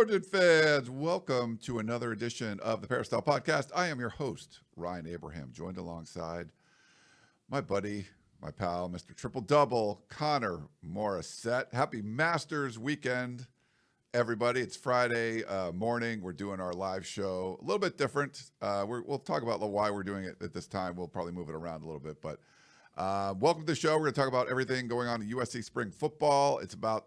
Trojan fans, welcome to another edition of the Peristyle Podcast. I am your host, Ryan Abraham, joined alongside my buddy, my pal, Mr. Triple Double, Connor Morrissette. Happy Masters weekend, everybody. It's Friday morning. We're doing our live show a little bit different. We'll talk about why we're doing it at this time. We'll probably move it around a little bit, but welcome to the show. We're going to talk about everything going on in USC spring football. It's about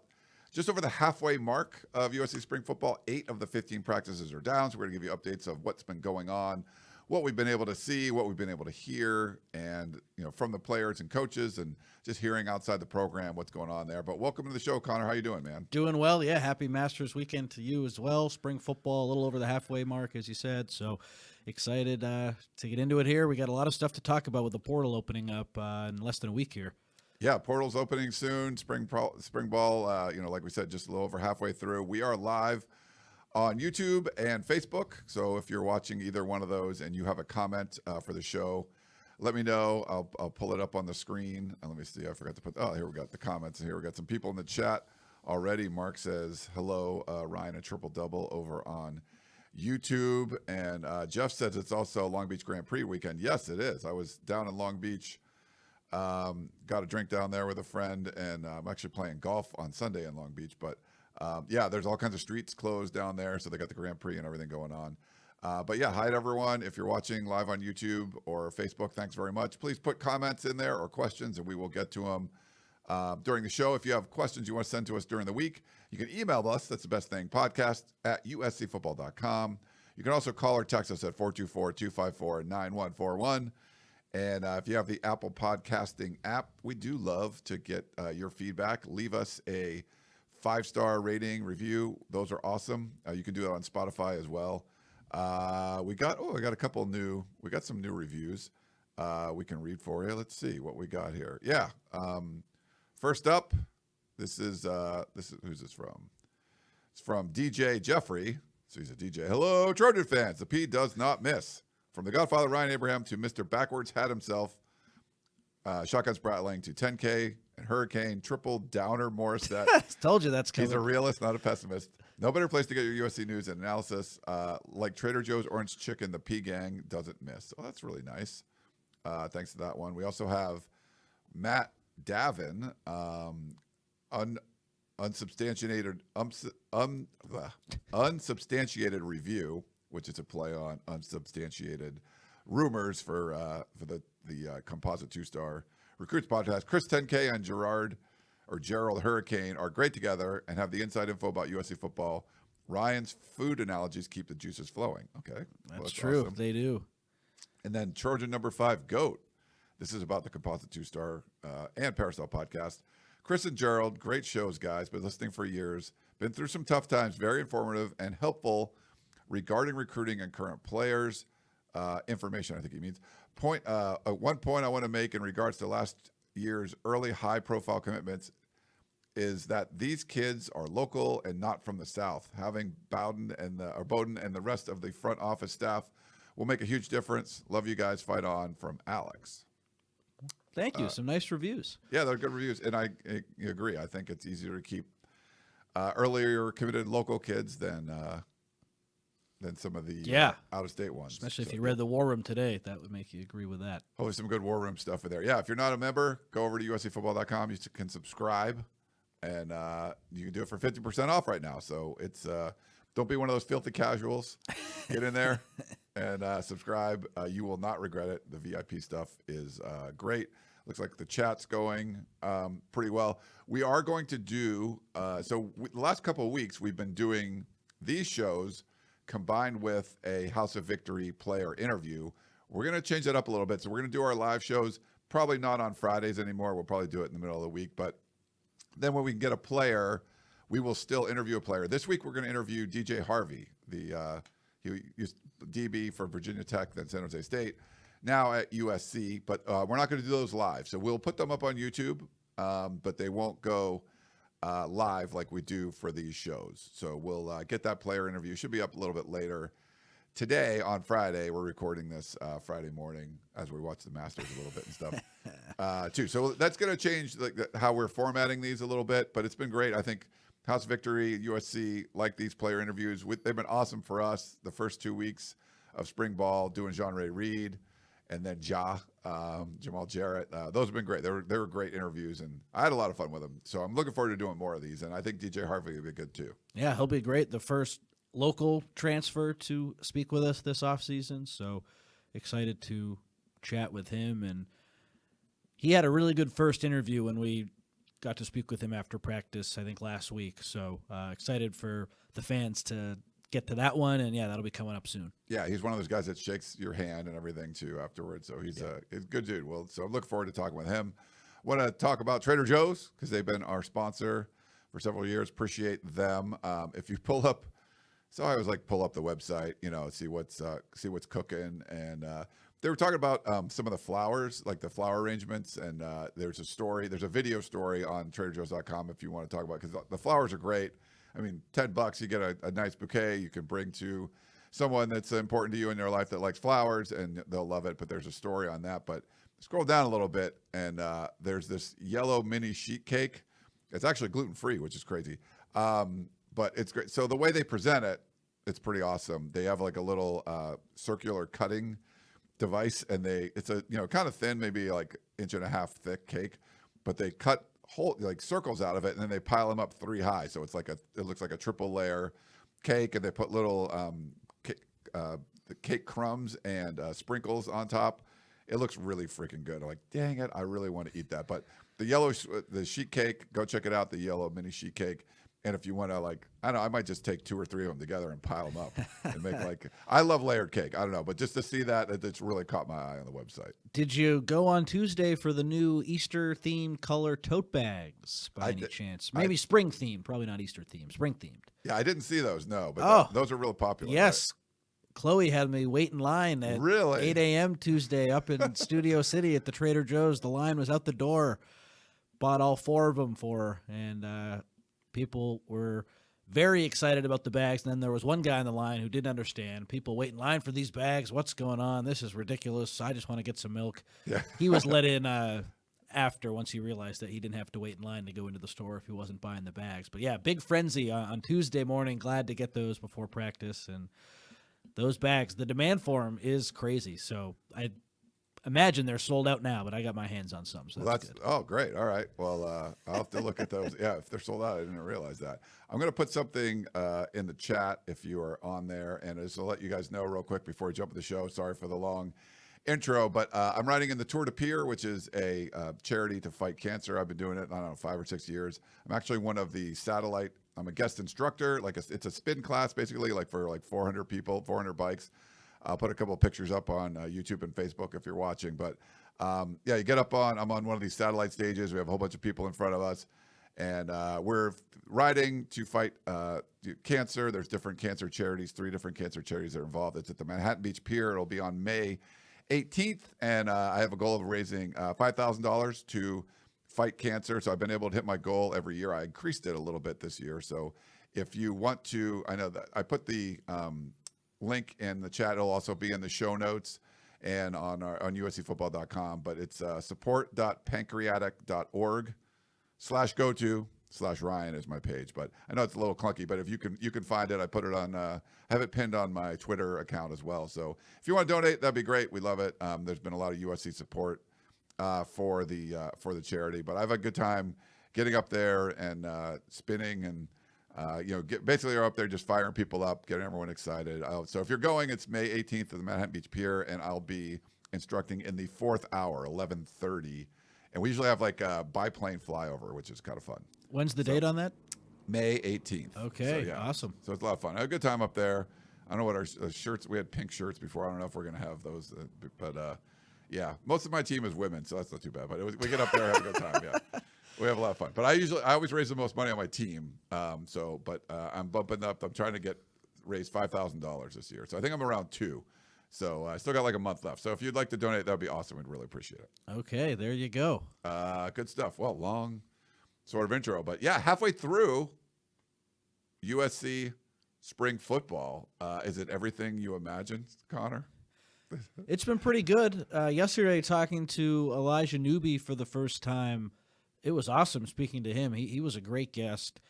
just over the halfway mark of USC spring football. 8 of the 15 practices are down, so we're going to give you updates of what's been going on, what we've been able to see, what we've been able to hear, and from the players and coaches, and just hearing outside the program what's going on there. But welcome to the show, Connor. How you doing, man? Doing well, yeah. Happy Masters weekend to you as well. Spring football, a little over the halfway mark, as you said. So excited to get into it here. We got a lot of stuff to talk about with the portal opening up in less than a week here. Yeah, portal's opening soon. Spring ball, like we said, just a little over halfway through. We are live on YouTube and Facebook. So if you're watching either one of those and you have a comment for the show, let me know. I'll pull it up on the screen. And let me see. I forgot to put. Oh, here we got the comments. Here we got some people in the chat already. Mark says hello, Ryan and Triple Double over on YouTube, and Jeff says it's also Long Beach Grand Prix weekend. Yes, it is. I was down in Long Beach. Got a drink down there with a friend, and I'm actually playing golf on Sunday in Long Beach. But there's all kinds of streets closed down there, so they got the Grand Prix and everything going on. But yeah, hi to everyone. If you're watching live on YouTube or Facebook, thanks very much. Please put comments in there or questions, and we will get to them during the show. If you have questions you want to send to us during the week, you can email us. That's the best thing, podcast@uscfootball.com. You can also call or text us at 424-254-9141. And if you have the Apple Podcasting app, we do love to get your feedback. Leave us a 5-star rating review. Those are awesome. You can do it on Spotify as well. We got some new reviews we can read for you. Let's see what we got here. Yeah. First up, this is who's this from? It's from DJ Jeffrey. So he's a DJ. Hello, Trojan fans. The P does not miss. From the Godfather Ryan Abraham to Mr. Backwards Hat himself, Shotgun Spratling to 10K and Hurricane, Triple Downer Morrissette. Told you that's coming. He's a realist, not a pessimist. No better place to get your USC news and analysis. Like Trader Joe's Orange Chicken, the P Gang doesn't miss. Oh, that's really nice. Thanks to that one. We also have Matt Davin, unsubstantiated review, which is a play on unsubstantiated rumors for the Composite 2-Star Recruits podcast. Chris 10K and Gerald Hurricane are great together and have the inside info about USC football. Ryan's food analogies keep the juices flowing. Okay. That's true. Awesome. They do. And then Trojan number 5, GOAT. This is about the Composite 2-Star and Peristyle podcast. Chris and Gerald, great shows, guys. Been listening for years. Been through some tough times. Very informative and helpful regarding recruiting and current players. Information, I think he means. One point I want to make in regards to last year's early high-profile commitments is that these kids are local and not from the South. Having Bowden and the rest of the front office staff will make a huge difference. Love you guys. Fight on, from Alex. Thank you. Some nice reviews. Yeah, they're good reviews, and I agree. I think it's easier to keep earlier committed local kids than some of the out-of-state ones. Especially if you read the War Room today, that would make you agree with that. Oh, some good War Room stuff in there. Yeah, if you're not a member, go over to uscfootball.com. You can subscribe, and you can do it for 50% off right now. So it's don't be one of those filthy casuals. Get in there and subscribe. You will not regret it. The VIP stuff is great. Looks like the chat's going pretty well. We are going to do the last couple of weeks we've been doing these shows combined with a House of Victory player interview. We're going to change that up a little bit. So we're going to do our live shows, probably not on Fridays anymore. We'll probably do it in the middle of the week. But then when we can get a player, we will still interview a player. This week, we're going to interview DJ Harvey. He used DB for Virginia Tech, then San Jose State, now at USC. But we're not going to do those live. So we'll put them up on YouTube, but they won't go live like we do for these shows. So we'll get that player interview. Should be up a little bit later today on Friday. We're recording this Friday morning as we watch the Masters a little bit and stuff too. So that's going to change how we're formatting these a little bit, but it's been great. I think House Victory, USC, like these player interviews. They've been awesome for us the first 2 weeks of spring ball, doing Jean-Ray Reed and then Jamal Jarrett. Those have been great. They were great interviews, and I had a lot of fun with them. So I'm looking forward to doing more of these, and I think DJ Harvey will be good too. Yeah, he'll be great. The first local transfer to speak with us this offseason, so excited to chat with him. And he had a really good first interview when we got to speak with him after practice, I think, last week. So excited for the fans to get to that one, and that'll be coming up soon. Yeah, he's one of those guys that shakes your hand and everything too afterwards. So he's a good dude. Well, so I'm looking forward to talking with him. Want to talk about Trader Joe's because they've been our sponsor for several years. Appreciate them. If you pull up, so I always like pull up the website, see what's cooking, and they were talking about some of the flowers, like the flower arrangements, and there's a video story on TraderJoe's.com if you want to talk about it, because the flowers are great. I mean, $10, you get a nice bouquet you can bring to someone that's important to you in their life that likes flowers, and they'll love it. But there's a story on that. But scroll down a little bit, and there's this yellow mini sheet cake. It's actually gluten-free, which is crazy. But it's great. So the way they present it, it's pretty awesome. They have like a little circular cutting device, and it's a kind of thin, maybe like 1.5 inch thick cake, but they cut circles out of it, and then they pile them up 3 high. So it looks like a triple layer cake, and they put little cake crumbs and sprinkles on top. It looks really freaking good. I'm like, dang it, I really want to eat that. But the sheet cake, go check it out, the yellow mini sheet cake. And if you want to, I might just take 2 or 3 of them together and pile them up and make I love layered cake. I don't know, but just to see that, it's really caught my eye on the website. Did you go on Tuesday for the new Easter-themed color tote bags by any chance? Maybe spring-themed, probably not Easter-themed, spring-themed. Yeah, I didn't see those, no, but those are real popular. Yes. Right? Chloe had me wait in line at 8 a.m. Tuesday up in Studio City at the Trader Joe's. The line was out the door. Bought all 4 of them for her, and people were very excited about the bags. And then there was one guy in the line who didn't understand. People wait in line for these bags. What's going on? This is ridiculous. I just want to get some milk. Yeah. He was let in after, once he realized that he didn't have to wait in line to go into the store if he wasn't buying the bags. But, big frenzy on Tuesday morning. Glad to get those before practice. And those bags, the demand for them is crazy. So I imagine they're sold out now, but I got my hands on some, so that's good. Oh, great. All right. Well, I'll have to look at those. Yeah, if they're sold out, I didn't realize that. I'm going to put something in the chat if you are on there, and just to let you guys know real quick before we jump to the show, sorry for the long intro, but I'm riding in the Tour de Pier, which is a charity to fight cancer. I've been doing it, 5 or 6 years. I'm actually one of the I'm a guest instructor. It's a spin class, basically, for 400 people, 400 bikes. I'll put a couple of pictures up on YouTube and Facebook if you're watching. But you get up I'm on one of these satellite stages. We have a whole bunch of people in front of us, and we're riding to fight cancer. There's different cancer charities, 3 different cancer charities that are involved. It's at the Manhattan Beach Pier. It'll be on May 18th, and I have a goal of raising $5,000 to fight cancer. So I've been able to hit my goal every year. I increased it a little bit this year. So if you want to, I know that I put the link in the chat. It'll also be in the show notes and on USCfootball.com, but it's support.pancreatic.org/go-to/Ryan is my page. But I know it's a little clunky, but if you can find it, I put it on, have it pinned on my Twitter account as well. So if you want to donate, that'd be great. We love it. There's been a lot of USC support for the charity, but I've had a good time getting up there and spinning and basically you're up there just firing people up, getting everyone excited. So if you're going, it's May 18th at the Manhattan Beach Pier, and I'll be instructing in the 4th hour, 11:30. And we usually have a biplane flyover, which is kind of fun. When's the date on that? May 18th. Okay, so, awesome. So it's a lot of fun. I had a good time up there. I don't know what our shirts, we had pink shirts before. I don't know if we're going to have those, but most of my team is women, so that's not too bad. But we get up there and have a good time, yeah. We have a lot of fun, but I always raise the most money on my team. I'm bumping up. I'm trying to raise $5,000 this year. So I think I'm around 2. So I still got a month left. So if you'd like to donate, that'd be awesome. We'd really appreciate it. Okay, there you go. Good stuff. Well, long sort of intro, but halfway through USC spring football. Is it everything you imagined, Connor? It's been pretty good. Yesterday, talking to Elijah Newby for the first time. It was awesome speaking to him. He was a great guest,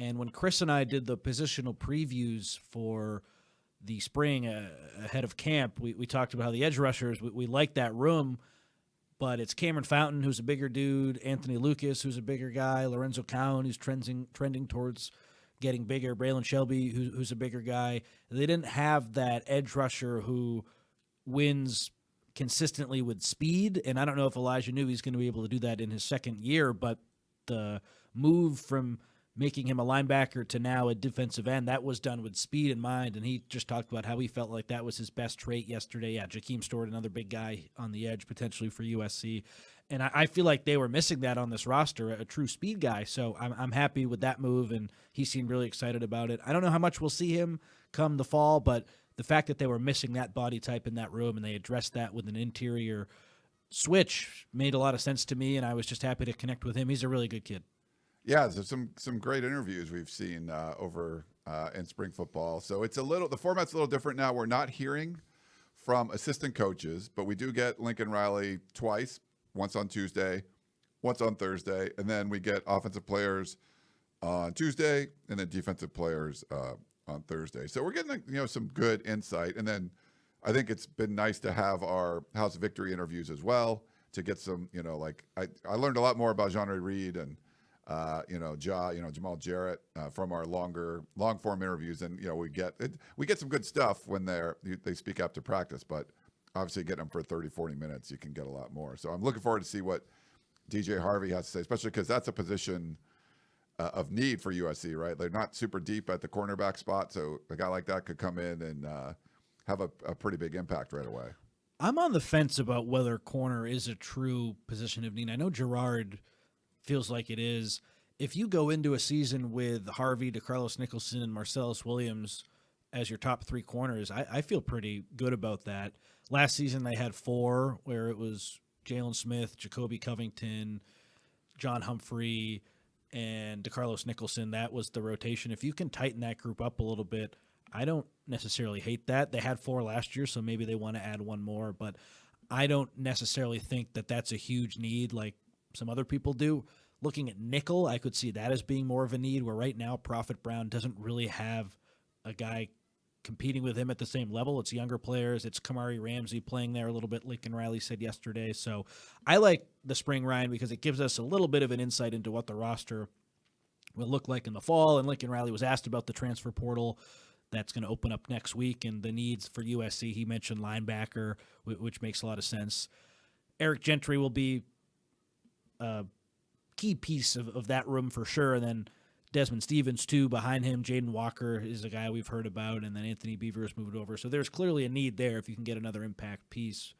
And when Chris and I did the positional previews for the spring ahead of camp, we talked about how the edge rushers, we like that room, but it's Cameron Fountain, who's a bigger dude, Anthony Lucas, who's a bigger guy, Lorenzo Cowan, who's trending towards getting bigger, Braylon Shelby, who's a bigger guy. They didn't have that edge rusher who wins consistently with speed, and I don't know if Elijah Newby's going to be able to do that in his second year, but the move from making him a linebacker to now a defensive end, that was done with speed in mind, and he just talked about how he felt like that was his best trait yesterday. Yeah, Jakeem Stewart, another big guy on the edge potentially for USC, and I feel like they were missing that on this roster, a true speed guy, so I'm happy with that move, and he seemed really excited about it. I don't know how much we'll see him come the fall, but the fact that they were missing that body type in that room and they addressed that with an interior switch made a lot of sense to me, and I was just happy to connect with him. He's a really good kid. Yeah, there's some great interviews we've seen over in spring football. So the format's a little different now. We're not hearing from assistant coaches, but we do get Lincoln Riley twice, once on Tuesday, once on Thursday, and then we get offensive players on Tuesday and then defensive players on Thursday. So we're getting some good insight, and then I think it's been nice to have our House of Victory interviews as well to get some I learned a lot more about Jean-Ray Reed and Jamal Jarrett from our long form interviews, and we get some good stuff when they speak after practice, but obviously getting them for 30-40 minutes you can get a lot more. So I'm looking forward to see what DJ Harvey has to say, especially because that's a position of need for USC, right? They're not super deep at the cornerback spot, so a guy like that could come in and have a pretty big impact right away. I'm on the fence about whether corner is a true position of need. I know Gerard feels like it is. If you go into a season with Harvey, DeCarlos Nicholson, and Marcellus Williams as your top three corners, I feel pretty good about that. Last season they had four, where it was Jalen Smith, Jacoby Covington, John Humphrey, and DeCarlos Nicholson. That was the rotation. If you can tighten that group up a little bit, I don't necessarily hate that. They had four last year, so maybe they want to add one more, but I don't necessarily think that that's a huge need like some other people do. Looking at nickel, I could see that as being more of a need, where right now Prophet Brown doesn't really have a guy competing with him at the same level. It's younger players. It's Kamari Ramsey playing there a little bit, Lincoln Riley said yesterday. So I like the spring, Ryan, because it gives us a little bit of an insight into what the roster will look like in the fall. And Lincoln Riley was asked about the transfer portal that's going to open up next week and the needs for USC. He mentioned linebacker, which makes a lot of sense. Eric Gentry will be a key piece of that room for sure. And then Desmond Stevens, too, behind him. Jaden Walker is a guy we've heard about, and then Anthony Beavers moved over. So there's clearly a need there if you can get another impact piece.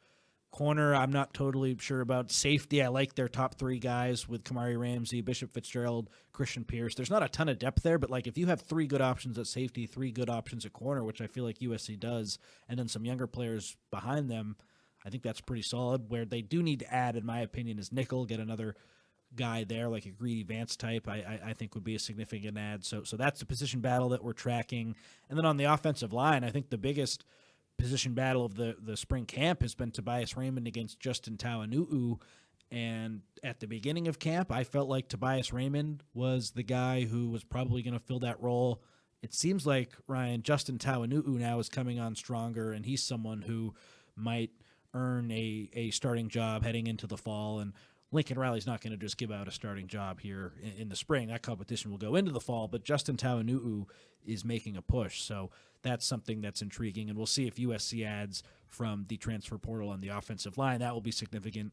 Corner, I'm not totally sure about. Safety, I like their top three guys with Kamari Ramsey, Bishop Fitzgerald, Christian Pierce. There's not a ton of depth there, but if you have three good options at safety, three good options at corner, which I feel like USC does, and then some younger players behind them, I think that's pretty solid. Where they do need to add, in my opinion, is nickel, get another guy there, like a Greedy Vance type, I think would be a significant add. So that's the position battle that we're tracking. And then on the offensive line, I think the biggest position battle of the spring camp has been Tobias Raymond against Justin Tauanuu. And at the beginning of camp, I felt like Tobias Raymond was the guy who was probably going to fill that role. It seems like, Ryan, Justin Tauanuu now is coming on stronger, and he's someone who might earn a starting job heading into the fall. And Lincoln Riley's not going to just give out a starting job here in the spring. That competition will go into the fall, but Justin Tauanuu is making a push. So that's something that's intriguing, and we'll see if USC adds from the transfer portal on the offensive line. That will be significant.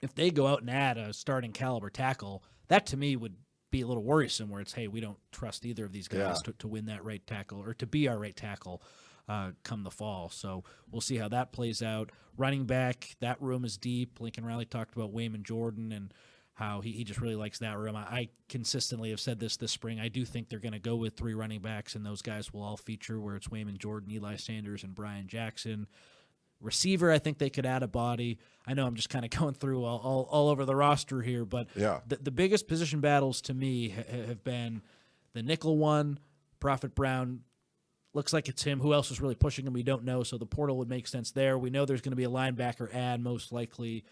If they go out and add a starting caliber tackle, that to me would be a little worrisome, where it's, hey, we don't trust either of these guys to win that right tackle or to be our right tackle come the fall. So we'll see how that plays out. Running back, that room is deep. Lincoln Riley talked about Wayman Jordan and how he just really likes that room. I consistently have said this spring. I do think they're going to go with three running backs, and those guys will all feature, where it's Wayman Jordan, Eli Sanders, and Brian Jackson. Receiver, I think they could add a body. I know I'm just kind of going through all over the roster here, but the biggest position battles to me have been the nickel one, Prophet Brown. Looks like it's him. Who else is really pushing him? We don't know, so the portal would make sense there. We know there's going to be a linebacker add, most likely.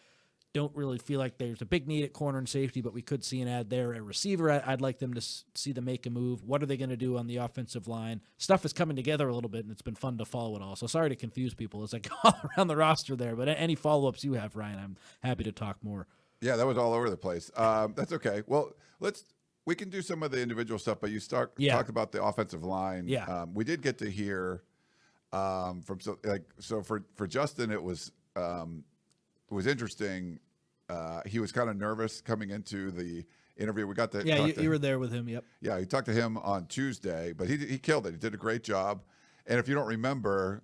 don't really feel like there's a big need at corner and safety, but we could see an ad there at receiver. I'd like them to see them make a move. What are they going to do on the offensive line? Stuff is coming together a little bit, and it's been fun to follow it all. So sorry to confuse people as I go all around the roster there, but any follow-ups you have, Ryan, I'm happy to talk more. Yeah, that was all over the place. That's okay. Well, we can do some of the individual stuff, but you talk about the offensive line. Yeah. We did get to hear for Justin, it was interesting. He was kind of nervous coming into the interview. We got to you were there with him. Yep. Yeah, you talked to him on Tuesday, but he killed it. He did a great job. And if you don't remember,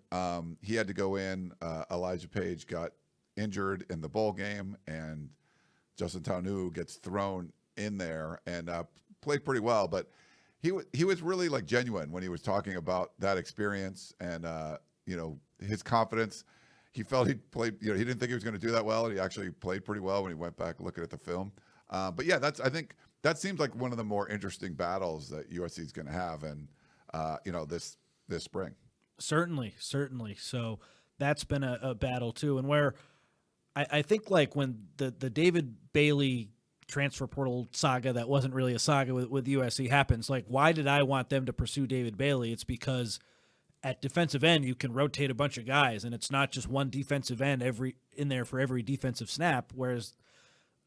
he had to go in. Elijah Page got injured in the bowl game, and Justin Tauanuu gets thrown in there and played pretty well. But he was really like genuine when he was talking about that experience and his confidence. He felt he played. He didn't think he was going to do that well, and he actually played pretty well when he went back looking at the film. But yeah, I think that seems like one of the more interesting battles that USC is going to have, and this spring. Certainly. So that's been a battle too, and where I think like when the David Bailey transfer portal saga that wasn't really a saga with USC happens, like why did I want them to pursue David Bailey? It's because at defensive end, you can rotate a bunch of guys, and it's not just one defensive end in there for every defensive snap. Whereas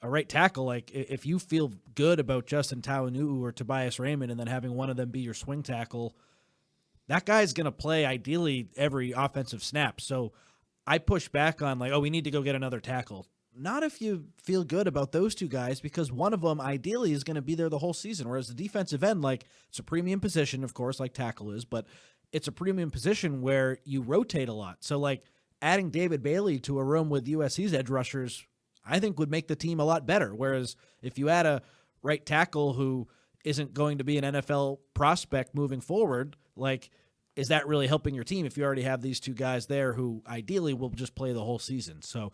a right tackle, like if you feel good about Justin Tauanuu or Tobias Raymond, and then having one of them be your swing tackle, that guy's going to play ideally every offensive snap. So I push back on like, oh, we need to go get another tackle. Not if you feel good about those two guys, because one of them ideally is going to be there the whole season. Whereas the defensive end, like it's a premium position, of course, like tackle is, but it's a premium position where you rotate a lot. So like adding David Bailey to a room with USC's edge rushers, I think would make the team a lot better. Whereas if you add a right tackle who isn't going to be an NFL prospect moving forward, like, is that really helping your team if you already have these two guys there who ideally will just play the whole season? So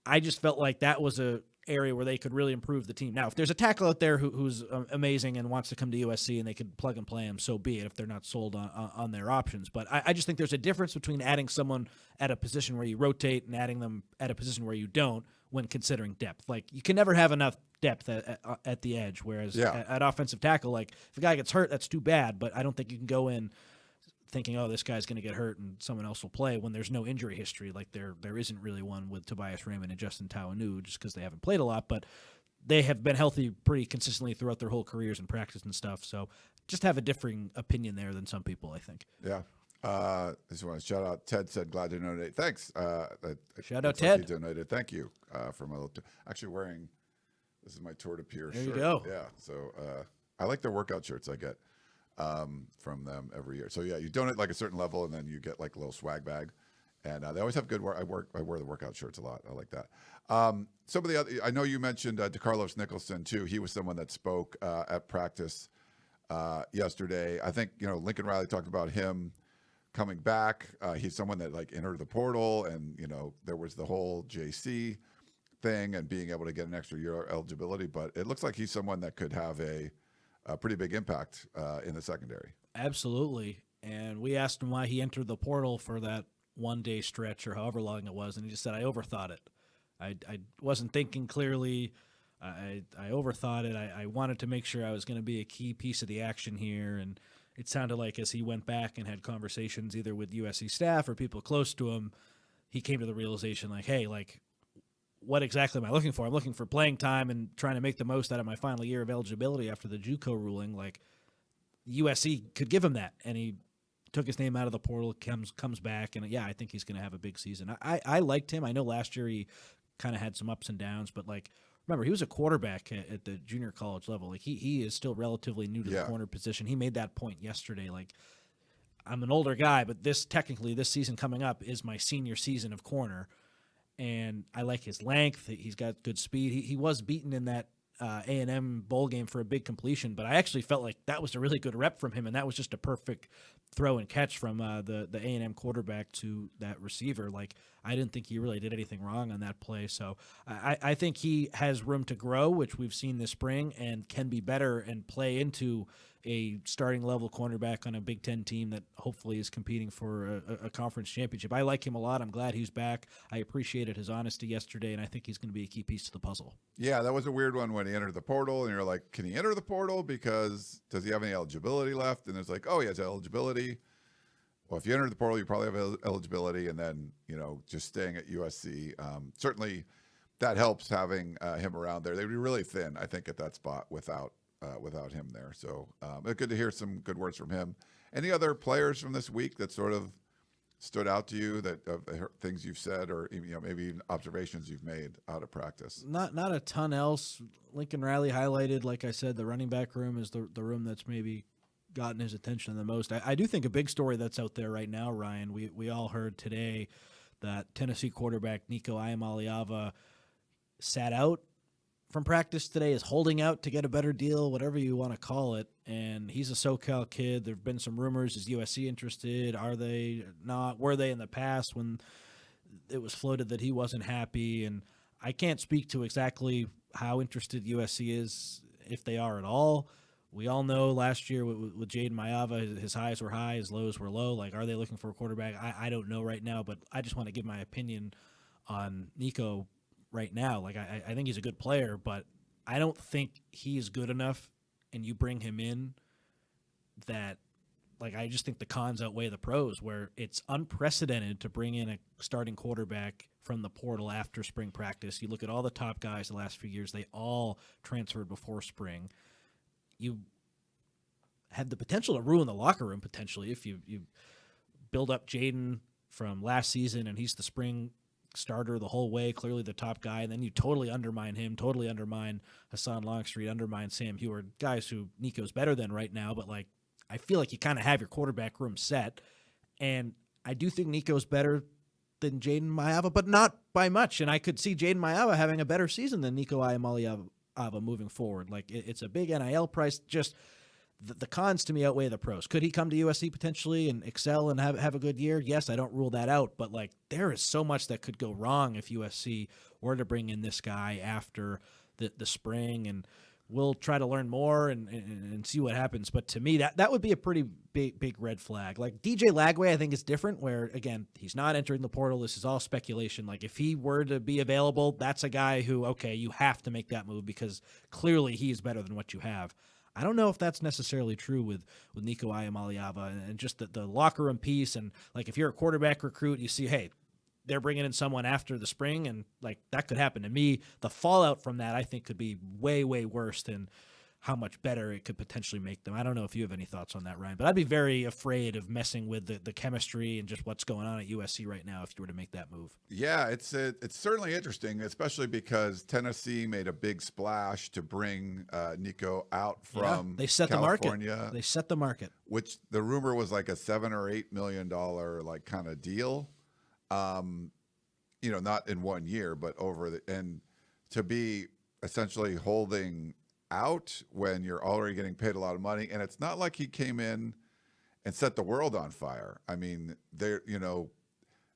I just felt like that was a area where they could really improve the team. Now, if there's a tackle out there who's amazing and wants to come to USC and they could plug and play him, so be it, if they're not sold on their options. But I just think there's a difference between adding someone at a position where you rotate and adding them at a position where you don't when considering depth. Like, you can never have enough depth at the edge, whereas at offensive tackle, like, if a guy gets hurt, that's too bad, but I don't think you can go in thinking, oh, this guy's going to get hurt and someone else will play when there's no injury history. Like there isn't really one with Tobias Raymond and Justin Tauanuu just because they haven't played a lot, but they have been healthy pretty consistently throughout their whole careers in practice and stuff. So just have a differing opinion there than some people, I think. Yeah. I just want to shout out. Ted said, glad to donate. Thanks. Shout out, Ted. He donated. Thank you for my little actually wearing, this is my Tour de Pier there shirt. You go. Yeah. So I like their workout shirts I get from them every year. So yeah, you donate like a certain level, and then you get like a little swag bag, and they always have good work. I wear the workout shirts a lot. I like that. Some of the other, I know you mentioned DeCarlos Nicholson too. He was someone that spoke at practice yesterday. I think Lincoln Riley talked about him coming back. He's someone that like entered the portal, and there was the whole JC thing and being able to get an extra year eligibility. But it looks like he's someone that could have a pretty big impact in the secondary. Absolutely. And we asked him why he entered the portal for that one-day stretch or however long it was, and he just said, I overthought it. I wasn't thinking clearly. I overthought it. I wanted to make sure I was going to be a key piece of the action here, and it sounded like as he went back and had conversations either with USC staff or people close to him, he came to the realization like, hey, like, what exactly am I looking for? I'm looking for playing time and trying to make the most out of my final year of eligibility after the JUCO ruling. Like, USC could give him that, and he took his name out of the portal, comes back, and I think he's going to have a big season. I liked him. I know last year he kind of had some ups and downs, but like, remember, he was a quarterback at the junior college level. Like, he is still relatively new to the corner position. He made that point yesterday. Like, I'm an older guy, but this season coming up is my senior season of corner. And I like his length. He's got good speed. He was beaten in that A&M bowl game for a big completion, but I actually felt like that was a really good rep from him, and that was just a perfect throw and catch from the A&M quarterback to that receiver. Like, I didn't think he really did anything wrong on that play. So I think he has room to grow, which we've seen this spring, and can be better and play into a starting level cornerback on a Big Ten team that hopefully is competing for a conference championship. I like him a lot. I'm glad he's back. I appreciated his honesty yesterday, and I think he's going to be a key piece to the puzzle. Yeah, that was a weird one when he entered the portal, and you're like, can he enter the portal because does he have any eligibility left? And it's like, oh, he has eligibility. Well, if you enter the portal, you probably have eligibility, and then, just staying at USC. Certainly that helps having him around there. They'd be really thin, I think, at that spot without him there. So it's good to hear some good words from him. Any other players from this week that sort of stood out to you, that things you've said, or maybe even observations you've made out of practice? Not a ton else. Lincoln Riley highlighted, like I said, the running back room is the room that's maybe gotten his attention the most. I do think a big story that's out there right now, Ryan, we all heard today that Tennessee quarterback Nico Iamaleava sat out from practice today, is holding out to get a better deal, whatever you want to call it. And he's a SoCal kid. There have been some rumors. Is USC interested? Are they not? Were they in the past when it was floated that he wasn't happy? And I can't speak to exactly how interested USC is, if they are at all. We all know last year with Jaden Maiava, his highs were high, his lows were low. Like, are they looking for a quarterback? I don't know right now, but I just want to give my opinion on Nico right now. Like, I think he's a good player, but I don't think he's good enough, and you bring him in, that, like, I just think the cons outweigh the pros, where it's unprecedented to bring in a starting quarterback from the portal after spring practice. You look at all the top guys the last few years, they all transferred before spring. You had the potential to ruin the locker room, potentially, if you build up Jaden from last season and he's the spring starter the whole way, clearly the top guy, and then you totally undermine him, totally undermine Hassan Longstreet, undermine Sam Heward, guys who Nico's better than right now, but, like, I feel like you kind of have your quarterback room set, and I do think Nico's better than Jaden Maiava, but not by much, and I could see Jaden Maiava having a better season than Nico Iamaleava moving forward. Like, it's a big NIL price. Just the cons to me outweigh the pros. Could he come to USC potentially and excel and have a good year? Yes, I don't rule that out, but, like, there is so much that could go wrong if USC were to bring in this guy after the spring, and we'll try to learn more and see what happens. But to me, that would be a pretty big red flag. Like, DJ Lagway, I think, is different, where, again, he's not entering the portal. This is all speculation. Like, if he were to be available, that's a guy who, okay, you have to make that move because clearly he's better than what you have. I don't know if that's necessarily true with Nico Iamaleava and just the locker room piece. And, like, if you're a quarterback recruit, you see, hey, they're bringing in someone after the spring, and, like, that could happen to me. The fallout from that, I think, could be way, way worse than how much better it could potentially make them. I don't know if you have any thoughts on that, Ryan, but I'd be very afraid of messing with the chemistry and just what's going on at USC right now if you were to make that move. Yeah, it's certainly interesting, especially because Tennessee made a big splash to bring Nico out from they set California. The market. They set the market. Which the rumor was like a $7 or $8 million like kind of deal. Not in 1 year, but and to be essentially holding out when you're already getting paid a lot of money. And it's not like he came in and set the world on fire. I mean, was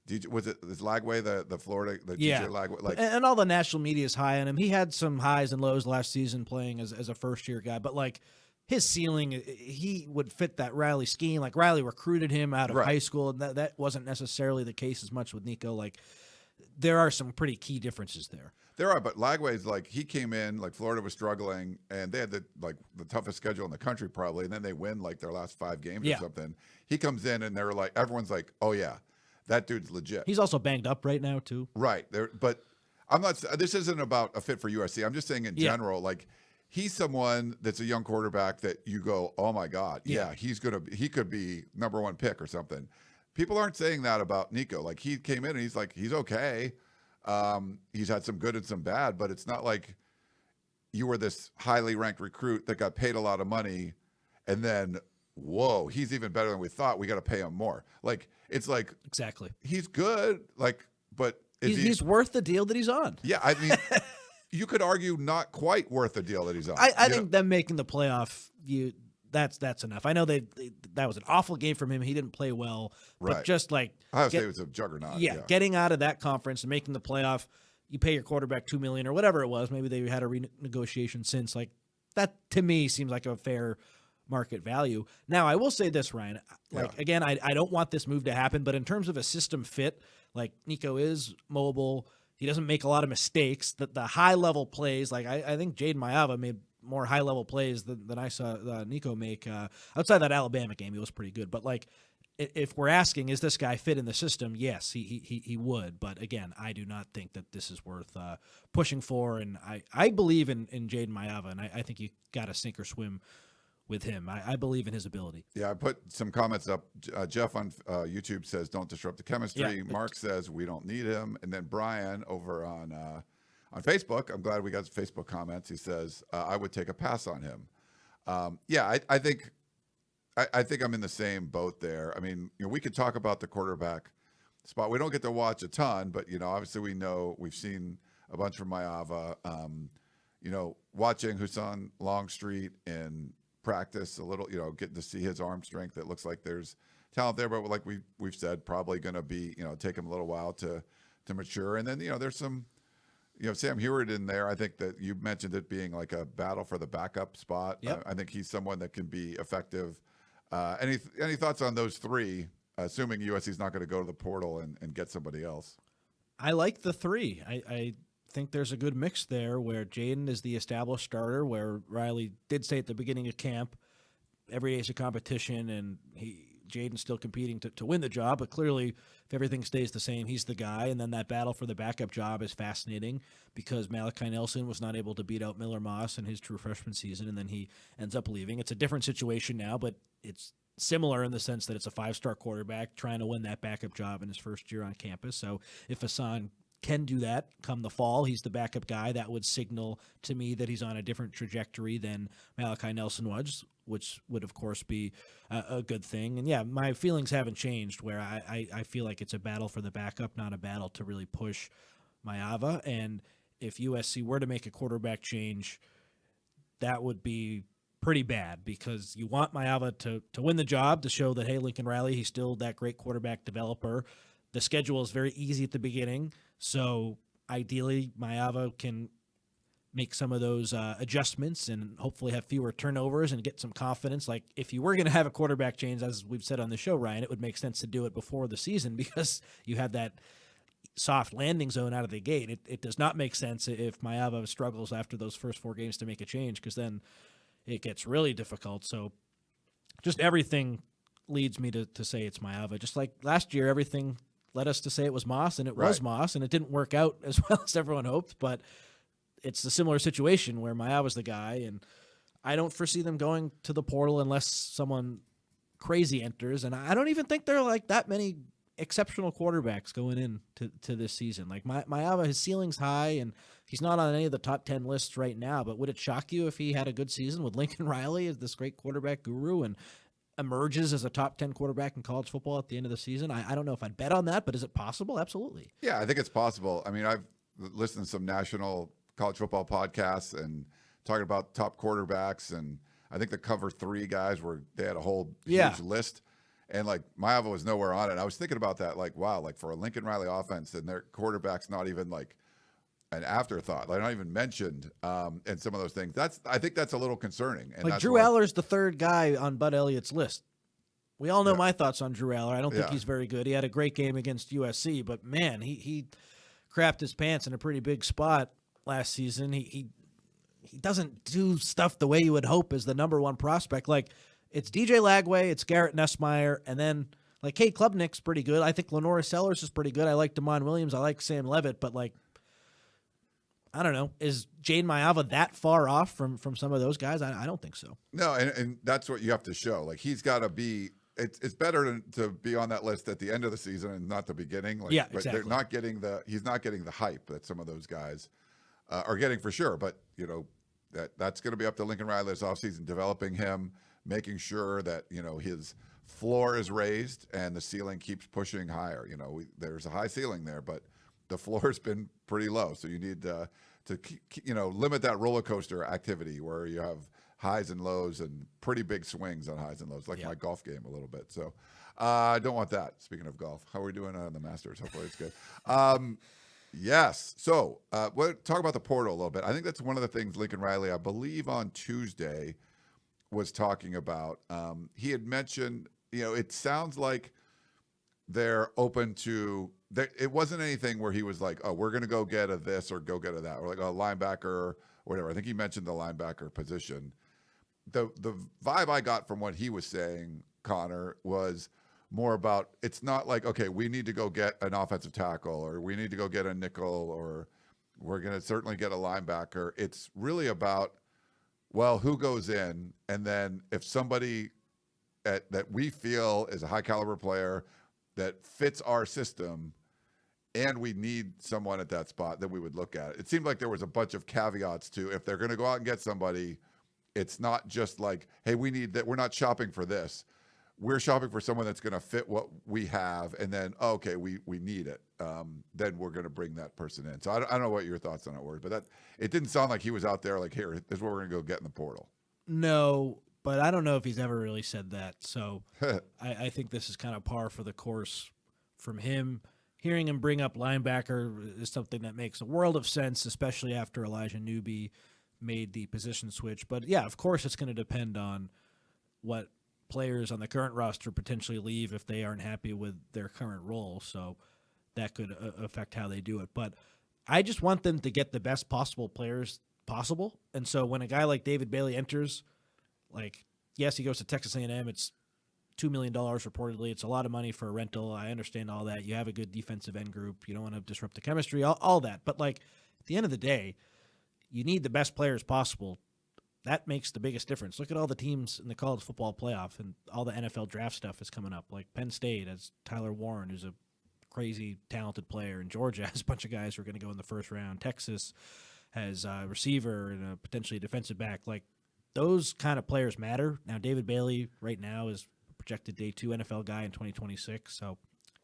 Lagway the Florida, DJ Lagway? Like, and all the national media is high on him. He had some highs and lows last season playing as a first year guy, but, like, his ceiling, he would fit that Riley scheme. Like, Riley recruited him out of high school, and that wasn't necessarily the case as much with Nico. Like, there are some pretty key differences there. There are, but Lagway's, like, he came in, like, Florida was struggling, and they had the toughest schedule in the country probably, and then they win, like, their last 5 games or something. He comes in, and they're like, everyone's like, oh yeah, that dude's legit. He's also banged up right now too. Right there, but I'm not. This isn't about a fit for USC. I'm just saying in general, like, he's someone that's a young quarterback that you go, oh my God, he could be number 1 pick or something. People aren't saying that about Nico. Like, he came in and he's like, he's okay. He's had some good and some bad, but it's not like you were this highly ranked recruit that got paid a lot of money and then, whoa, he's even better than we thought. We got to pay him more. Like, it's like, exactly, he's good. Like, but he's worth the deal that he's on. Yeah. I mean, you could argue not quite worth the deal that he's on. I think them making the playoff, that's enough. I know that was an awful game from him. He didn't play well, but just like Ohio State was a juggernaut. Yeah, getting out of that conference and making the playoff, you pay your quarterback $2 million or whatever it was. Maybe they had a renegotiation since. Like, that to me seems like a fair market value. Now, I will say this, Ryan. Again, I don't want this move to happen, but in terms of a system fit, like Nico is mobile. He doesn't make a lot of mistakes. The high-level plays, like I think Jaden Maiava made more high-level plays than I saw Nico make. Outside that Alabama game, he was pretty good. But, like, if we're asking, is this guy fit in the system? Yes, he would. But, again, I do not think that this is worth pushing for. And I believe in Jaden Maiava, and I think you got to sink or swim with him. I believe in his ability. Yeah, I put some comments up. Jeff on YouTube says, don't disrupt the chemistry. Yeah, Mark says, we don't need him. And then Brian over on Facebook, I'm glad we got Facebook comments. He says, I would take a pass on him. I think I'm in the same boat there. I mean, we could talk about the quarterback spot. We don't get to watch a ton, but, obviously we've seen a bunch from Maiava. Watching Hussein Longstreet in practice a little, getting to see his arm strength. It looks like there's talent there, but like we've said, probably going to be, take him a little while to mature. And then, there's some, Sam Heward in there. I think that you mentioned it being like a battle for the backup spot. Yep. I think he's someone that can be effective. Any thoughts on those three, assuming USC's not going to go to the portal and get somebody else? I like the three. I think there's a good mix there where Jaden is the established starter, where Riley did say at the beginning of camp, every day is a competition, and Jaden's still competing to win the job, but clearly if everything stays the same, he's the guy. And then that battle for the backup job is fascinating because Malachi Nelson was not able to beat out Miller Moss in his true freshman season, and then he ends up leaving. It's a different situation now, but it's similar in the sense that it's a 5-star quarterback trying to win that backup job in his first year on campus. So if Hassan can do that come the fall, he's the backup guy, that would signal to me that he's on a different trajectory than Malachi Nelson was, which would of course be a good thing. And yeah, my feelings haven't changed where I feel like it's a battle for the backup, not a battle to really push Maiava. And if USC were to make a quarterback change, that would be pretty bad because you want Maiava to win the job, to show that, hey, Lincoln Riley, he's still that great quarterback developer. The schedule is very easy at the beginning, so ideally Maiava can make some of those adjustments and hopefully have fewer turnovers and get some confidence. Like if you were going to have a quarterback change, as we've said on the show, Ryan, it would make sense to do it before the season because you have that soft landing zone out of the gate. It does not make sense if Maiava struggles after those first 4 games to make a change because then it gets really difficult. So just everything leads me to say it's Maiava. Just like last year, everything led us to say it was Moss, and it was Moss, and it didn't work out as well as everyone hoped, but it's a similar situation where Maiava's the guy, and I don't foresee them going to the portal unless someone crazy enters, and I don't even think there are like that many exceptional quarterbacks going in to this season. Like Maiava, his ceiling's high, and he's not on any of the top 10 lists right now, but would it shock you if he had a good season with Lincoln Riley as this great quarterback guru and emerges as a top 10 quarterback in college football at the end of the season? I don't know if I'd bet on that, but is it possible? Absolutely. Yeah, I think it's possible. I mean, I've listened to some national college football podcasts and talking about top quarterbacks, and I think the Cover 3 guys they had a whole huge list, and like Maiava was nowhere on it. I was thinking about that, like, wow, like for a Lincoln Riley offense and their quarterback's not even like an afterthought, like not even mentioned, and some of those things. I think that's a little concerning. And like Drew Aller's the third guy on Bud Elliott's list. We all know my thoughts on Drew Aller. I don't think he's very good. He had a great game against USC, but man, he crapped his pants in a pretty big spot last season. He doesn't do stuff the way you would hope as the number one prospect. Like it's DJ Lagway, it's Garrett Nussmeier, and then like Cade Klubnik's pretty good. I think Lenora Sellers is pretty good. I like Damon Williams. I like Sam Levitt, but like I don't know. Is Jaden Maiava that far off from some of those guys? I don't think so. No, and that's what you have to show. Like he's got to be. It's better to be on that list at the end of the season and not the beginning. Like, yeah, but exactly. They're not getting he's not getting the hype that some of those guys are getting for sure. But that's going to be up to Lincoln Riley this offseason, developing him, making sure that his floor is raised and the ceiling keeps pushing higher. There's a high ceiling there, but the floor has been pretty low. So you need to limit that roller coaster activity where you have highs and lows and pretty big swings on highs and lows, like my golf game a little bit. So I don't want that. Speaking of golf, how are we doing on the Masters? Hopefully it's good. Yes. So we'll talk about the portal a little bit. I think that's one of the things Lincoln Riley, I believe on Tuesday, was talking about. He had mentioned, it sounds like they're open to. It wasn't anything where he was like, "Oh, we're going to go get a this or go get a that," or like a linebacker or whatever. I think he mentioned the linebacker position. The vibe I got from what he was saying, Connor, was more about, it's not like, okay, we need to go get an offensive tackle or we need to go get a nickel or we're going to certainly get a linebacker. It's really about, well, who goes in, and then if somebody that we feel is a high caliber player that fits our system and we need someone at that spot, then we would look at it. It seemed like there was a bunch of caveats to, if they're going to go out and get somebody, it's not just like, hey, we need that. We're not shopping for this. We're shopping for someone that's going to fit what we have. And then, okay, we need it. Then we're going to bring that person in. So I don't know what your thoughts on it were, but it didn't sound like he was out there like, here, this is what we're going to go get in the portal. No, but I don't know if he's ever really said that. So I think this is kind of par for the course from him. Hearing him bring up linebacker is something that makes a world of sense, especially after Elijah Newby made the position switch. But yeah, of course it's going to depend on what players on the current roster potentially leave if they aren't happy with their current role. So that could affect how they do it. But I just want them to get the best possible players possible. And so when a guy like David Bailey enters, like, yes, he goes to Texas A&M. It's $2 million reportedly. It's a lot of money for a rental. I understand all that. You have a good defensive end group. You don't want to disrupt the chemistry, all that. But like at the end of the day, you need the best players possible. That makes the biggest difference. Look at all the teams in the college football playoff, and all the NFL draft stuff is coming up. Like Penn State has Tyler Warren, who's a crazy talented player, and Georgia has a bunch of guys who are going to go in the first round. Texas has a receiver and a potentially defensive back. Like those kind of players matter. Now David Bailey right now is a projected day 2 NFL guy in 2026, so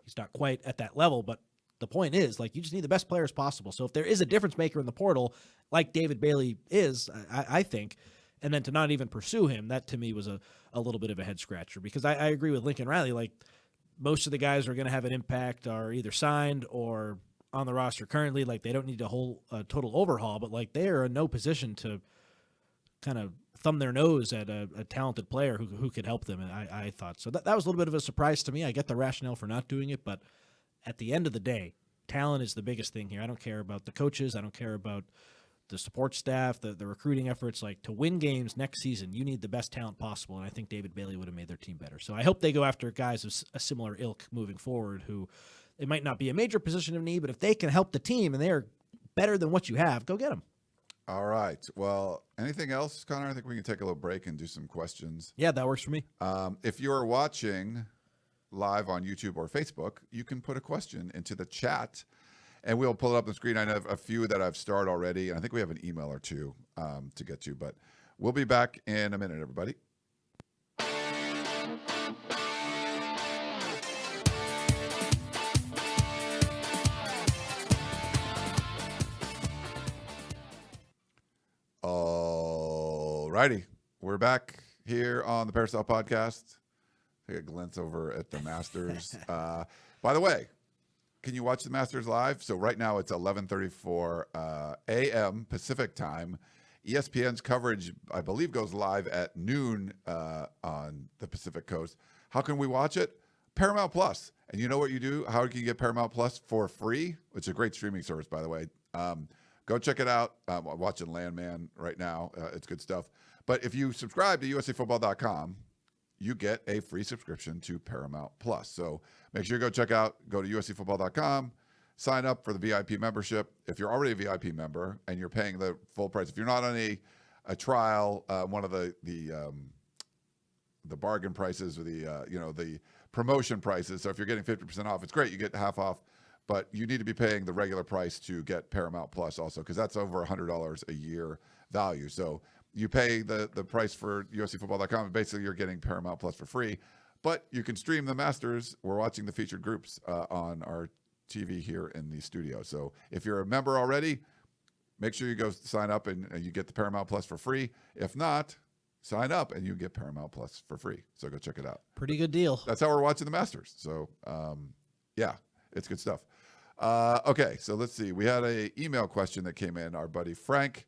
he's not quite at that level, but the point is, like, you just need the best players possible. So if there is a difference maker in the portal, like David Bailey is, I think, and then to not even pursue him, that to me was a little bit of a head scratcher, because I agree with Lincoln Riley. Like, most of the guys who are going to have an impact are either signed or on the roster currently. Like, they don't need a total overhaul, but like they are in no position to kind of thumb their nose at a talented player who could help them. And I thought so. That was a little bit of a surprise to me. I get the rationale for not doing it, but at the end of the day, talent is the biggest thing here. I don't care about the coaches. I don't care about the support staff, the recruiting efforts. Like, to win games next season, you need the best talent possible, and I think David Bailey would have made their team better. So I hope they go after guys of a similar ilk moving forward, who it might not be a major position of need, but if they can help the team and they're better than what you have, go get them. All right. Well, anything else, Connor? I think we can take a little break and do some questions. Yeah, that works for me. If you're watching live on YouTube or Facebook, you can put a question into the chat and we'll pull it up on the screen. I have a few that I've started already, and I think we have an email or two to get to, but we'll be back in a minute, everybody. All righty. We're back here on the Peristyle Podcast. Take a glance over at the Masters. By the way, can you watch the Masters live? So right now it's 11:34 a.m. Pacific time. ESPN's coverage, I believe, goes live at noon on the Pacific Coast. How can we watch it? Paramount Plus. And you know what you do? How can you get Paramount Plus for free? It's a great streaming service, by the way. Go check it out. I'm watching Landman right now. It's good stuff. But if you subscribe to USCFootball.com, you get a free subscription to Paramount Plus. So make sure you go check out, go to USCFootball.com, sign up for the VIP membership. If you're already a VIP member and you're paying the full price, if you're not on a trial, one of the bargain prices or the promotion prices. So if you're getting 50% off, it's great. You get half off, but you need to be paying the regular price to get Paramount Plus also, because that's over $100 a year value. So you pay the price for USCFootball.com, and basically you're getting Paramount Plus for free. But you can stream the Masters. We're watching the featured groups on our TV here in the studio. So if you're a member already, make sure you go sign up and you get the Paramount Plus for free. If not, sign up and you get Paramount Plus for free. So go check it out. Pretty good deal. That's how we're watching the Masters. So, yeah, it's good stuff. Okay, so let's see. We had an email question that came in. Our buddy Frank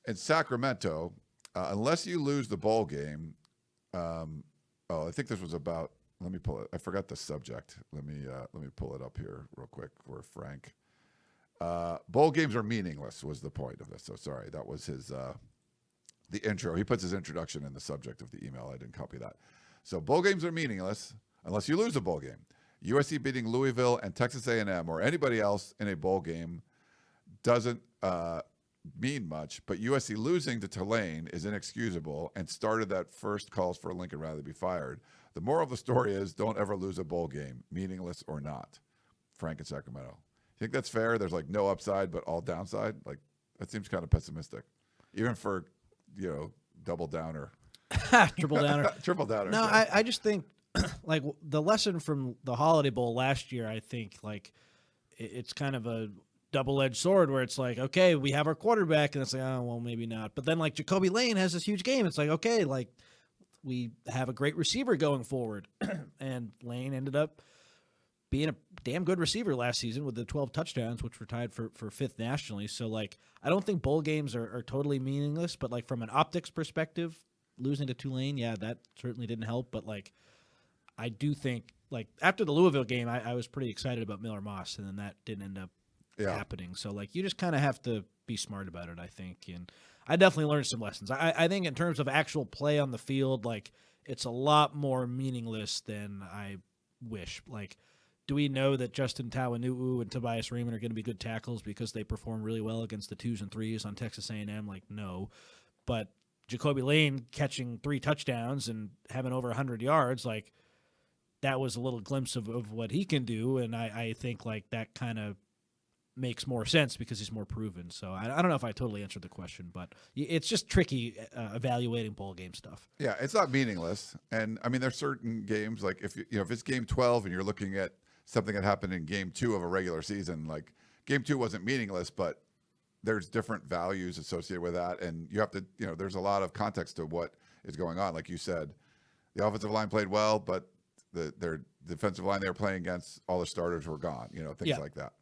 in Sacramento unless you lose the bowl game. I think this was about. Let me pull it. I forgot the subject. Let me pull it up here real quick for Frank. Bowl games are meaningless was the point of this. So sorry, that was his the intro. He puts his introduction in the subject of the email. I didn't copy that. So bowl games are meaningless unless you lose a bowl game. USC beating Louisville and Texas A&M or anybody else in a bowl game doesn't mean much, but USC losing to Tulane is inexcusable and started that first calls for Lincoln Riley to be fired. The moral of the story is don't ever lose a bowl game, meaningless or not. Frank in Sacramento. You think that's fair? There's like no upside, but all downside? Like that seems kind of pessimistic. Even for, double downer. Triple downer. Triple downer. No, I just think like the lesson from the Holiday Bowl last year, I think like it's kind of a double-edged sword where it's like, okay, we have our quarterback, and it's like, oh, well, maybe not. But then like Jacoby Lane has this huge game. It's like, okay, like we have a great receiver going forward. And Lane ended up being a damn good receiver last season with the 12 touchdowns, which were tied for fifth nationally. So like, I don't think bowl games are totally meaningless, but like from an optics perspective, losing to Tulane, yeah, that certainly didn't help. But like, I do think like after the Louisville game, I was pretty excited about Miller Moss, and then that didn't end up happening. So like, you just kind of have to be smart about it, I think. And I definitely learned some lessons. I think in terms of actual play on the field, like it's a lot more meaningless than I wish. Like, do we know that Justin Tauanuu and Tobias Raymond are going to be good tackles because they perform really well against the 2s and 3s on Texas A&M? Like, no. But Jacoby Lane catching 3 touchdowns and having over 100 yards, like that was a little glimpse of what he can do. And I think like that kind of makes more sense because he's more proven. So I don't know if I totally answered the question, but it's just tricky evaluating bowl game stuff. Yeah, it's not meaningless. And I mean, there's certain games like if it's game 12 and you're looking at something that happened in game 2 of a regular season, like game 2 wasn't meaningless, but there's different values associated with that. And you have to, there's a lot of context to what is going on. Like you said, the offensive line played well, but their defensive line they were playing against, all the starters were gone, things like that.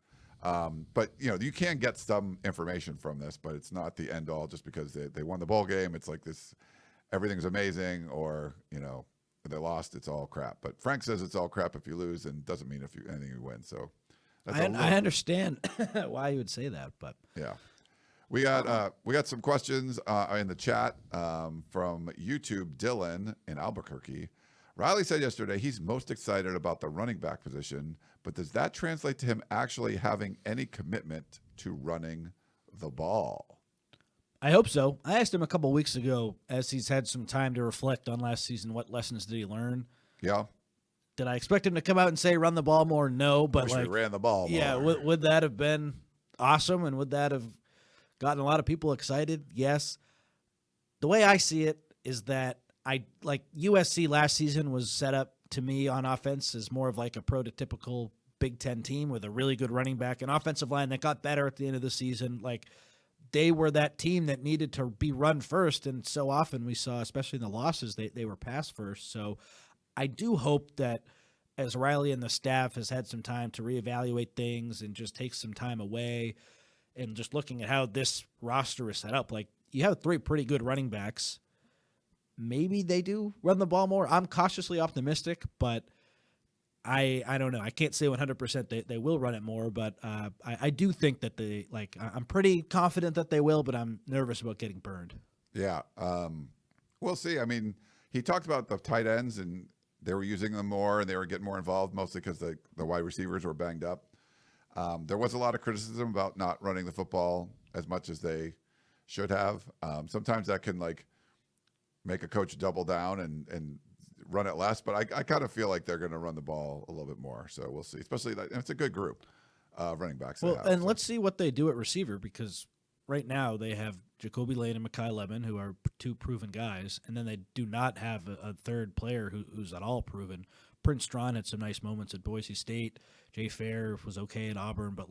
But you can get some information from this, but it's not the end all just because they won the bowl game. It's like this, everything's amazing, or, they lost, it's all crap. But Frank says it's all crap if you lose, and doesn't mean anything you win. So that's I understand why you would say that, but yeah. We got some questions in the chat from YouTube. Dylan in Albuquerque. Riley said yesterday he's most excited about the running back position, but does that translate to him actually having any commitment to running the ball? I hope so. I asked him a couple weeks ago, as he's had some time to reflect on last season, what lessons did he learn? Yeah. Did I expect him to come out and say run the ball more? No, but we ran the ball more. Yeah, would that have been awesome, and would that have gotten a lot of people excited? Yes. The way I see it is that USC last season was set up to me on offense as more of like a prototypical Big Ten team with a really good running back, an offensive line that got better at the end of the season. Like, they were that team that needed to be run first, and so often we saw, especially in the losses, they were pass first. So I do hope that as Riley and the staff has had some time to reevaluate things and just take some time away and just looking at how this roster is set up, like you have 3 pretty good running backs. Maybe they do run the ball more. I'm cautiously optimistic, but I don't know. I can't say 100% they will run it more, but I do think that I'm pretty confident that they will, but I'm nervous about getting burned. Yeah. We'll see. I mean, he talked about the tight ends, and they were using them more, and they were getting more involved, mostly because the wide receivers were banged up. There was a lot of criticism about not running the football as much as they should have. Sometimes that can make a coach double down and run it less, but I kind of feel like they're going to run the ball a little bit more. So we'll see, especially it's a good group of running backs. Well, let's see what they do at receiver, because right now they have Jacoby Lane and Mekhi Levin, who are 2 proven guys, and then they do not have a third player who's at all proven. Prince Strawn had some nice moments at Boise State. Jay Fair was okay at Auburn, but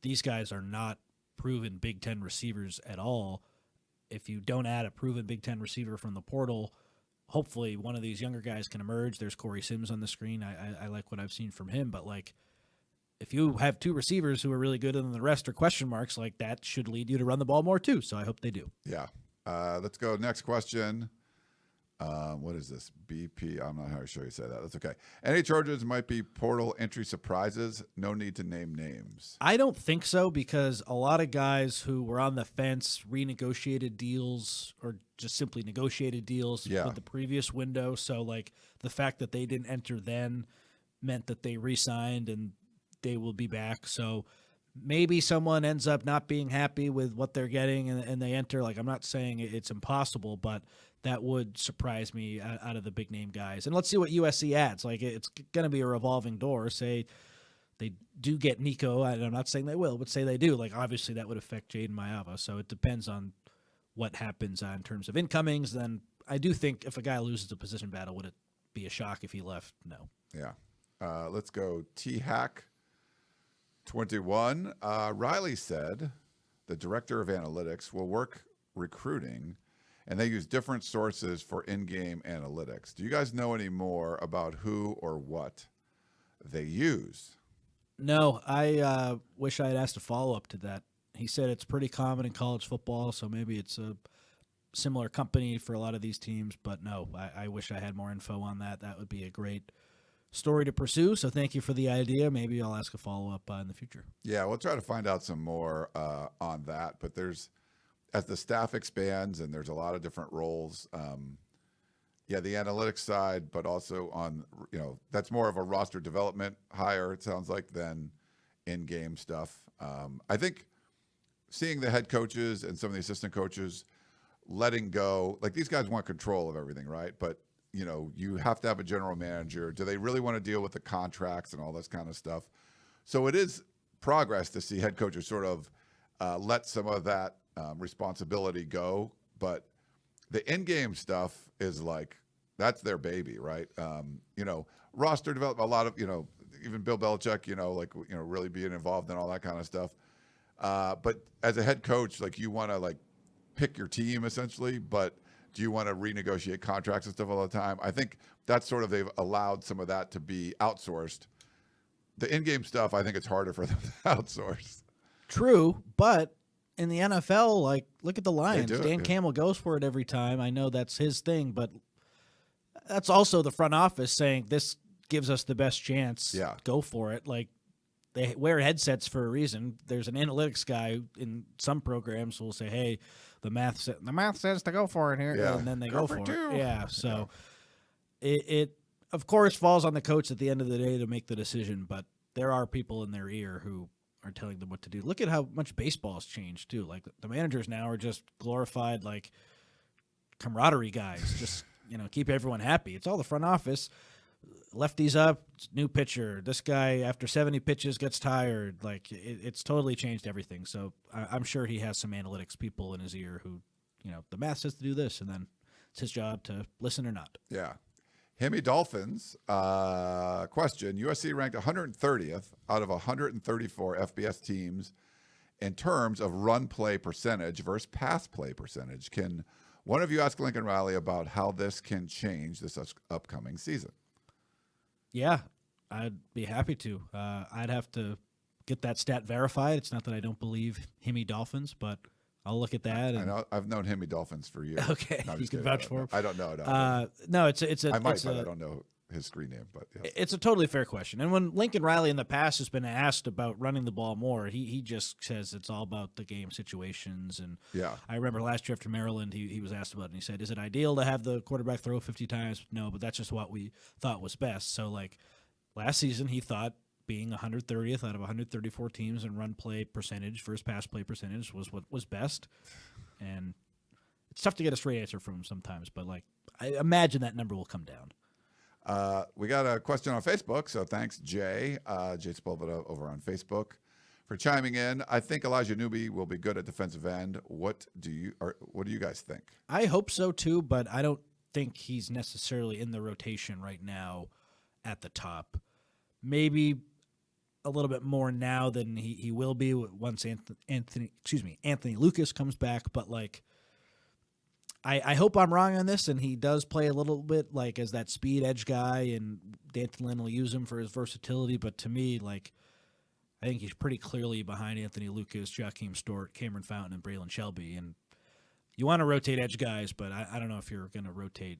these guys are not proven Big Ten receivers at all. If you don't add a proven Big Ten receiver from the portal, hopefully one of these younger guys can emerge. There's Corey Sims on the screen. I like what I've seen from him, but if you have 2 receivers who are really good and the rest are question marks, that should lead you to run the ball more too. So I hope they do. Yeah. Let's go. Next question. What is this? BP. I'm not sure you say that. That's okay. Any Trojans might be portal entry surprises. No need to name names. I don't think so, because a lot of guys who were on the fence renegotiated deals or just simply negotiated deals with the previous window. So, like, the fact that they didn't enter then meant that they re-signed and they will be back. So maybe someone ends up not being happy with what they're getting and they enter. Like, I'm not saying it's impossible, but that would surprise me out of the big name guys. And let's see what USC adds. Like, it's going to be a revolving door. Say they do get Nico. I'm not saying they will, but say they do. Like, obviously that would affect Jaden Mayava. So it depends on what happens in terms of incomings. Then I do think if a guy loses a position battle, would it be a shock if he left? No. Yeah. Let's go T-Hack 21. Riley said the director of analytics will work recruiting, and they use different sources for in-game analytics. Do you guys know any more about who or what they use? No, I wish I had asked a follow-up to that. He said it's pretty common in college football, so maybe it's a similar company for a lot of these teams. But no, I wish I had more info on that. That would be a great story to pursue. So thank you for the idea. Maybe I'll ask a follow-up in the future. Yeah, we'll try to find out some more on that. But as the staff expands and there's a lot of different roles, the analytics side, but also on, that's more of a roster development hire, it sounds like, than in-game stuff. I think seeing the head coaches and some of the assistant coaches letting go, like, these guys want control of everything, right? But, you have to have a general manager. Do they really want to deal with the contracts and all this kind of stuff? So it is progress to see head coaches sort of let some of that responsibility go. But the in-game stuff is like, that's their baby, right? Roster development, a lot of, even Bill Belichick, really being involved in all that kind of stuff. But as a head coach, like, you want to, like, pick your team essentially, but do you want to renegotiate contracts and stuff all the time? I think that's sort of, they've allowed some of that to be outsourced. The in-game stuff, I think it's harder for them to outsource. True, but in the NFL, like, look at the Lions. Dan Campbell goes for it every time. I know that's his thing, but that's also the front office saying this gives us the best chance. Yeah. Go for it. Like, they wear headsets for a reason. There's an analytics guy in some programs who will say, hey, the math says to go for it here, and then they go for it. Yeah, so it of course falls on the coach at the end of the day to make the decision, but there are people in their ear who are telling them what to do. Look at how much baseball has changed too. Like, the managers now are just glorified, like, camaraderie guys. Just, keep everyone happy. It's all the front office. Lefties up, new pitcher. This guy, after 70 pitches, gets tired. Like, it's totally changed everything. So I'm sure he has some analytics people in his ear who, the math says to do this, and then it's his job to listen or not. Yeah. Hemi Dolphins, question. USC ranked 130th out of 134 FBS teams in terms of run play percentage versus pass play percentage. Can one of you ask Lincoln Riley about how this can change this upcoming season? Yeah, I'd be happy to. I'd have to get that stat verified. It's not that I don't believe Hemi Dolphins, but I'll look at that. I know, I've known Hemi Dolphins for years. Okay, no, you can vouch for him. I don't know. No, it's a. I might, but I don't know his screen name. But yes. It's a totally fair question. And when Lincoln Riley in the past has been asked about running the ball more, he just says it's all about the game situations. And I remember last year after Maryland, he was asked about it, and he said, "Is it ideal to have the quarterback throw 50 times? No, but that's just what we thought was best." So, like, last season, he thought being 130th out of 134 teams in run play percentage versus pass play percentage was what was best. And it's tough to get a straight answer from him sometimes, but, like, I imagine that number will come down. We got a question on Facebook, so thanks, Jay. Jay Spolvita over on Facebook for chiming in. I think Elijah Newby will be good at defensive end. What do you guys think? I hope so too, but I don't think he's necessarily in the rotation right now at the top. Maybe a little bit more now than he will be once Anthony Lucas comes back, but, like, I hope I'm wrong on this, and he does play a little bit, like, as that speed edge guy, and D'Anton Lynn will use him for his versatility. But to me, like, I think he's pretty clearly behind Anthony Lucas, Jakeem Stewart, Cameron Fountain, and Braylon Shelby. And You want to rotate edge guys, but I don't know if you're going to rotate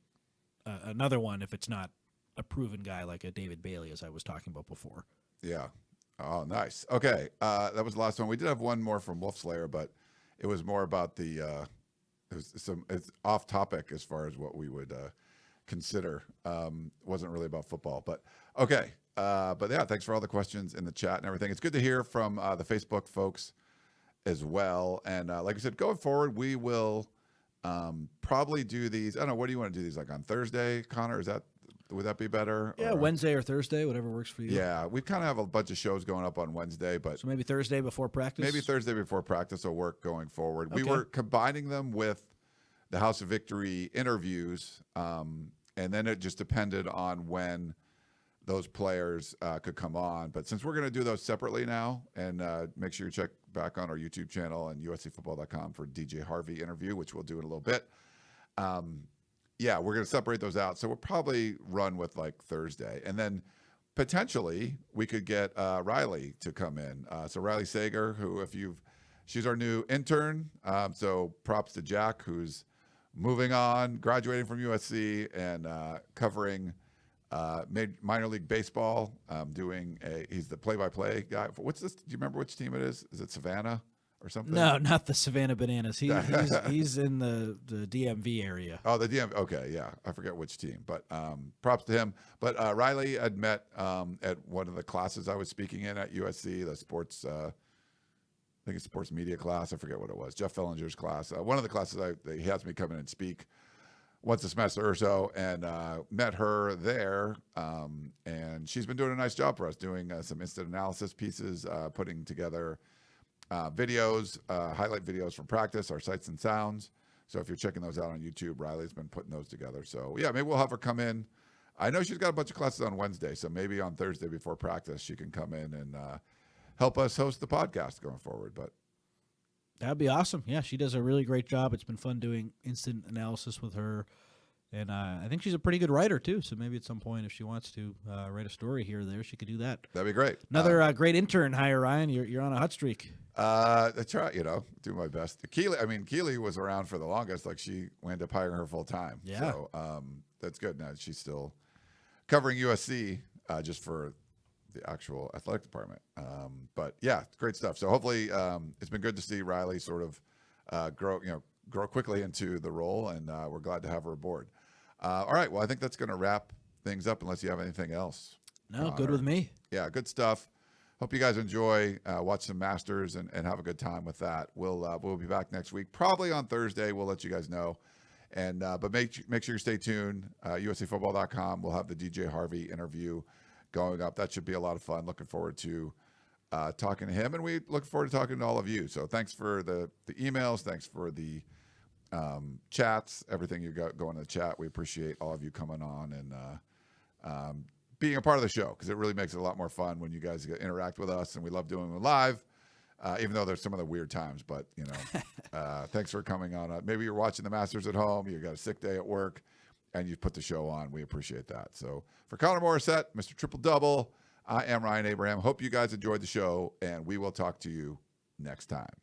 another one if it's not a proven guy like a David Bailey, as I was talking about before. Yeah. Oh, nice. Okay. That was the last one. We did have one more from Wolfslayer, but it was more about it's off topic as far as what we would consider. Wasn't really about football, but okay. But yeah, thanks for all the questions in the chat and everything. It's good to hear from the Facebook folks as well. And like I said, going forward, we will probably do these. I don't know. What do you want to do these like on Thursday, Connor? Would that be better? Yeah, Wednesday or Thursday, whatever works for you. Yeah, we kind of have a bunch of shows going up on Wednesday, but so maybe Thursday before practice. Maybe Thursday before practice will work going forward. Okay. We were combining them with the House of Victory interviews, and then it just depended on when those players could come on. But since we're going to do those separately now, and make sure you check back on our YouTube channel and USCfootball.com for DJ Harvey interview, which we'll do in a little bit. Yeah, we're going to separate those out. So we'll probably run with like Thursday. And then potentially we could get Riley to come in. So Riley Sager, who she's our new intern. So props to Jack, who's moving on, graduating from USC and covering minor league baseball. He's the play-by-play guy. What's this? Do you remember which team it is? Is it Savannah or something? No, not the Savannah Bananas. He's in the DMV area. Oh, the DMV. Okay, yeah. I forget which team, but props to him. But Riley had met at one of the classes I was speaking in at USC, the sports, I think it's sports media class. I forget what it was. Jeff Fellinger's class. One of the classes he has me come in and speak once a semester or so, and met her there. And she's been doing a nice job for us, doing some instant analysis pieces, putting together videos, highlight videos from practice, our sights and sounds. So if you're checking those out on YouTube, Riley's been putting those together. So yeah, maybe we'll have her come in. I know she's got a bunch of classes on Wednesday, so maybe on Thursday before practice she can come in and help us host the podcast going forward. But that'd be awesome. Yeah, she does a really great job. It's been fun doing instant analysis with her. And I think she's a pretty good writer, too. So maybe at some point, if she wants to write a story here or there, she could do that. That'd be great. Another great intern hire, Ryan. You're on a hot streak. I try, do my best. Keely was around for the longest. Like, we ended up hiring her full time. Yeah. So that's good. Now she's still covering USC just for the actual athletic department. But yeah, great stuff. So hopefully it's been good to see Riley sort of grow quickly into the role, and we're glad to have her aboard. All right. Well, I think that's going to wrap things up unless you have anything else. No, Connor. Good with me. Yeah, good stuff. Hope you guys enjoy, watch some Masters and have a good time with that. We'll be back next week, probably on Thursday. We'll let you guys know. And but make sure you stay tuned. USCfootball.com. We'll have the DJ Harvey interview going up. That should be a lot of fun. Looking forward to talking to him, and we look forward to talking to all of you. So thanks for the emails. Thanks for the chats, everything you got going in the chat. We appreciate all of you coming on and being a part of the show, because it really makes it a lot more fun when you guys interact with us, and we love doing it live, even though there's some of the weird times. But thanks for coming on. Maybe you're watching the Masters at home, you got a sick day at work, and you put the show on. We appreciate that. So for Connor Morrissette, Mr. Triple Double, I am Ryan Abraham. Hope you guys enjoyed the show, and we will talk to you next time.